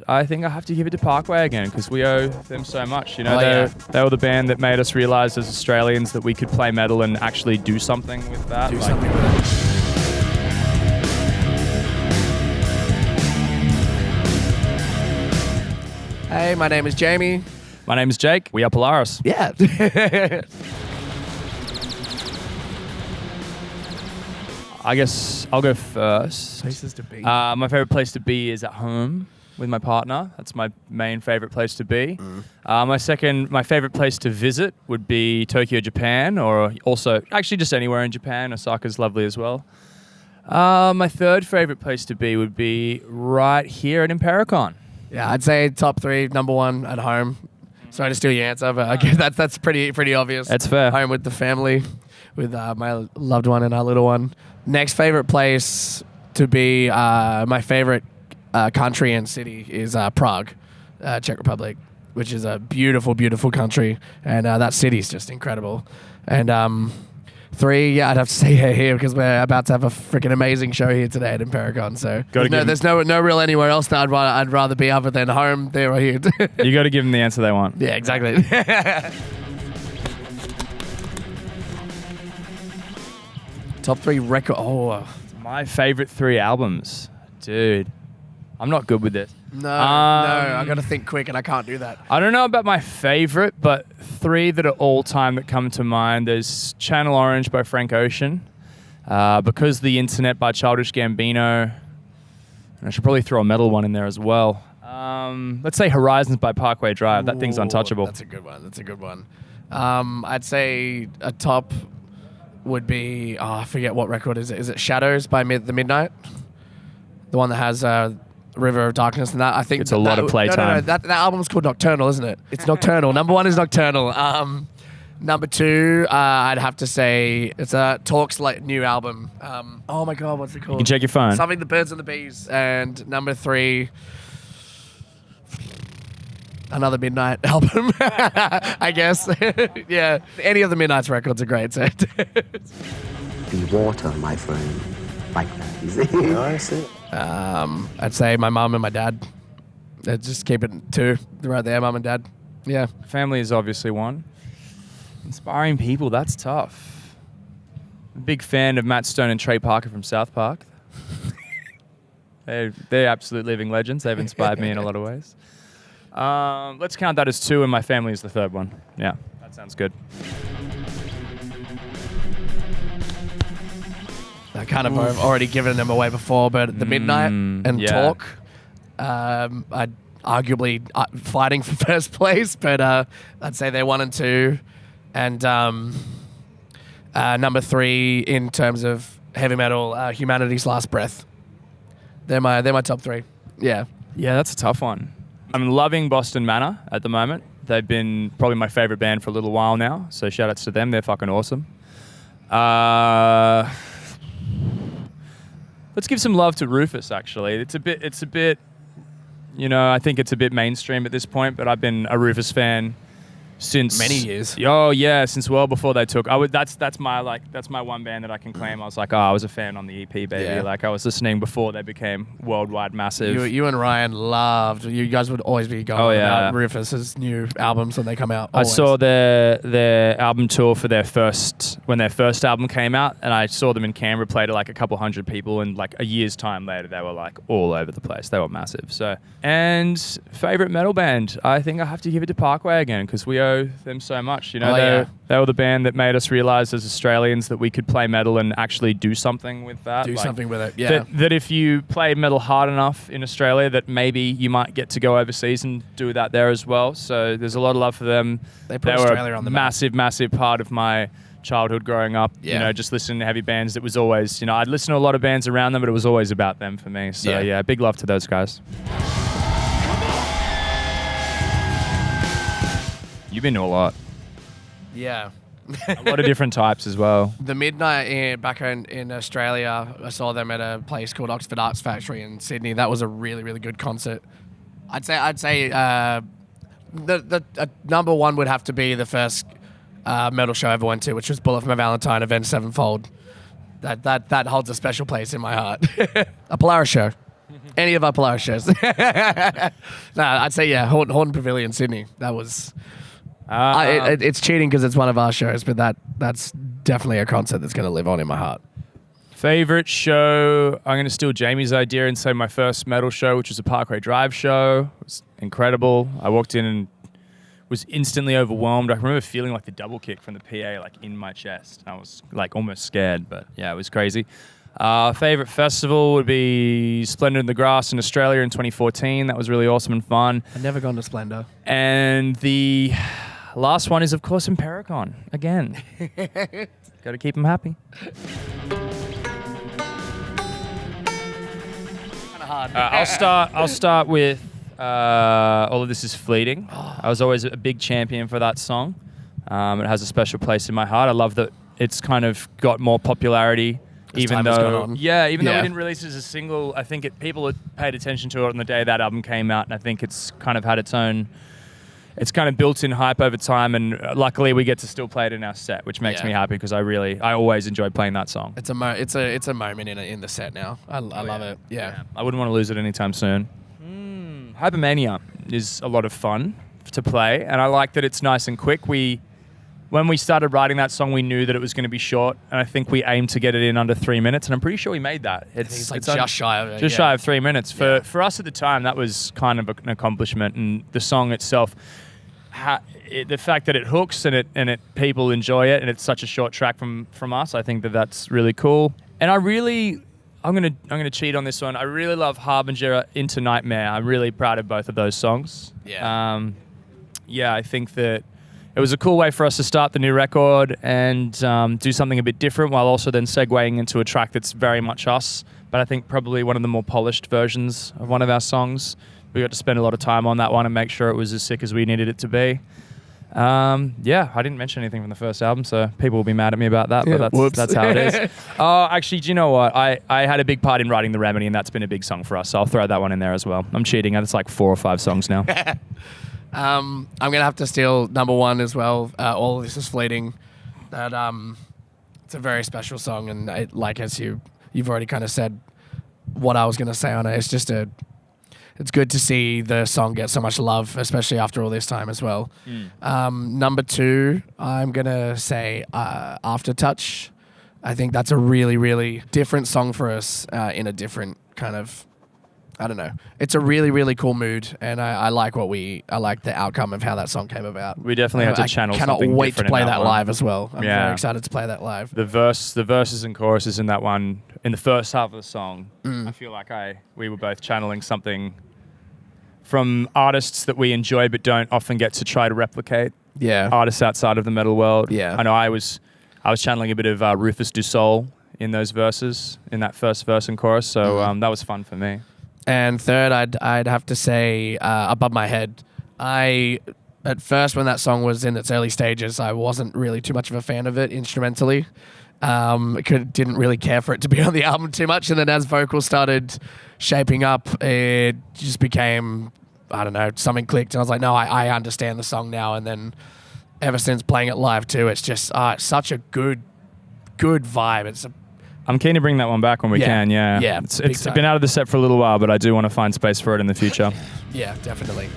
I think I have to give it to Parkway again because we owe them so much. You know, Oh, they were the band that made us realise as Australians that we could play metal and actually do something with that. Do something with it. Hey, my name is Jamie. My name is Jake. We are Polaris. Yeah. I guess I'll go first. Places to be. My favourite place to be is at home with my partner. That's my main favourite place to be. My favourite place to visit would be Tokyo, Japan, or also actually just anywhere in Japan. Osaka's lovely as well. My third favourite place to be would be right here at Impericon. Yeah, I'd say top three. Number one at home. Sorry to steal your answer, but I guess that's pretty obvious. That's fair. Home with the family, with my loved one and our little one. Next favorite place to be, my favorite country and city is Prague, Czech Republic, which is a beautiful, beautiful country, and that city's just incredible. And three, yeah, I'd have to say here because we're about to have a freaking amazing show here today at Impericon. So there's no real anywhere else that I'd rather be other than home there or here. You got to give them the answer they want. Yeah, exactly. Top three record. Oh, My favourite three albums. Dude, I'm not good with this. no, I got to think quick, and I can't do that. I don't know about my favourite, but three that are all-time that come to mind. There's Channel Orange by Frank Ocean, Because the Internet by Childish Gambino, and I should probably throw a metal one in there as well. Let's say Horizons by Parkway Drive. That thing's untouchable. That's a good one. I'd say a top would be, I forget what record is it. Is it Shadows by The Midnight? The one that has River of Darkness and that. I think it's a lot of playtime. No. That album's called Nocturnal, isn't it? It's Nocturnal. Number one is Nocturnal. Number two, I'd have to say it's Talk's new album. Oh my God, what's it called? You can check your phone. Something The Birds and the Bees. And number three, another Midnight album, I guess. Yeah, any of the Midnight's records are great. So. Be water, my friend. Like that, you see? No, I see. I'd say my mum and my dad. Just keep it two right there, mum and dad. Yeah. Family is obviously one. Inspiring people, that's tough. Big fan of Matt Stone and Trey Parker from South Park. They're absolute living legends. They've inspired me in a lot of ways. Let's count that as two, and my family is the third one. Yeah, that sounds good. I kind of have already given them away before, but The Midnight and Talk, I'd arguably fighting for first place, but I'd say they're 1 and 2. And number 3 in terms of heavy metal, Humanity's Last Breath. They're my top 3. Yeah. Yeah, that's a tough one. I'm loving Boston Manor at the moment. They've been probably my favorite band for a little while now, so shout outs to them. They're fucking awesome. Let's give some love to Rufus, actually. It's a bit, you know, I think it's a bit mainstream at this point, but I've been a Rufus fan since many years. Oh yeah, since well before they took. That's my one band that I can claim. I was like, I was a fan on the EP, baby. Yeah. Like I was listening before they became worldwide massive. You and Ryan loved. You guys would always be going about Rufus's new albums when they come out. Always. I saw their album tour for when their first album came out, and I saw them in Canberra play to like a couple hundred people, and like a year's time later, they were like all over the place. They were massive. So, and favorite metal band, I think I have to give it to Parkway again because we owe them so much. You know, they were the band that made us realise as Australians that we could play metal and actually do something with that. Do something with it, yeah. That if you play metal hard enough in Australia, that maybe you might get to go overseas and do that there as well. So there's a lot of love for them. They put Australia were on the massive part of my childhood growing up. Yeah. You know, just listening to heavy bands. It was always, you know, I'd listen to a lot of bands around them, but it was always about them for me. So yeah, big love to those guys. You've been to a lot. Yeah. A lot of different types as well. The Midnight back in Australia, I saw them at a place called Oxford Arts Factory in Sydney. That was a really, really good concert. I'd say the number one would have to be the first metal show I ever went to, which was Bullet for My Valentine, Avenged Sevenfold. That holds a special place in my heart. A Polaris show. Any of our Polaris shows. No, I'd say, yeah, Horton Pavilion, Sydney. That was... it's cheating because it's one of our shows, but that's definitely a concert that's going to live on in my heart. Favorite show, I'm going to steal Jamie's idea and say my first metal show, which was a Parkway Drive show. It was incredible. I walked in and was instantly overwhelmed. I remember feeling like the double kick from the PA like in my chest. I was like almost scared, but yeah, it was crazy. Favorite festival would be Splendor in the Grass in Australia in 2014. That was really awesome and fun. I've never gone to Splendor. And the last one is, of course, Impericon. Again. Got to keep them happy. I'll start with All of This Is Fleeting. I was always a big champion for that song. It has a special place in my heart. I love that it's kind of got more popularity. Even though we didn't release it as a single, I think people had paid attention to it on the day that album came out, and I think it's kind of had its own, it's kind of built-in hype over time, and luckily we get to still play it in our set, which makes me happy because I always enjoy playing that song. It's a moment in the set now. I love it. Yeah. I wouldn't want to lose it anytime soon. Hypermania is a lot of fun to play, and I like that it's nice and quick. When we started writing that song, we knew that it was going to be short, and I think we aimed to get it in under 3 minutes, and I'm pretty sure we made that. It's just shy of it. Just shy of 3 minutes. For us at the time, that was kind of an accomplishment, and the song itself, the fact that it hooks and it people enjoy it, and it's such a short track from us, I think that's really cool. And I'm gonna cheat on this one. I really love Harbinger Into Nightmare. I'm really proud of both of those songs. Yeah. I think that it was a cool way for us to start the new record and do something a bit different while also then segueing into a track that's very much us, but I think probably one of the more polished versions of one of our songs. We got to spend a lot of time on that one and make sure it was as sick as we needed it to be. I didn't mention anything from the first album, so people will be mad at me about that, but that's how it is. Oh, actually, do you know what? I had a big part in writing The Remedy, and that's been a big song for us, so I'll throw that one in there as well. I'm cheating. It's like 4 or 5 songs now. I'm going to have to steal number 1 as well. All of This Is Fleeting. That it's a very special song, and as you've already kind of said what I was going to say on it. It's good to see the song get so much love, especially after all this time as well. Number 2, I'm going to say Aftertouch. I think that's a really, really different song for us in a different kind of, I don't know. It's a really, really cool mood, and I like the outcome of how that song came about. We definitely had to channel something different. I cannot wait to play that one live as well. I'm very excited to play that live. The verses and choruses in that one, in the first half of the song, I feel like we were both channeling something from artists that we enjoy but don't often get to try to replicate. Yeah. Artists outside of the metal world. Yeah. I know I was channeling a bit of Rufus Du Sol in those verses, in that first verse and chorus, so that was fun for me. And third, I'd have to say Above My Head. At first, when that song was in its early stages, I wasn't really too much of a fan of it instrumentally. Didn't really care for it to be on the album too much. And then as vocals started shaping up, it just became, I don't know, something clicked. And I was like, no, I understand the song now. And then ever since playing it live too, it's just it's such a good vibe. I'm keen to bring that one back when we can, yeah. Yeah, it's been out of the set for a little while, but I do want to find space for it in the future. Yeah, definitely.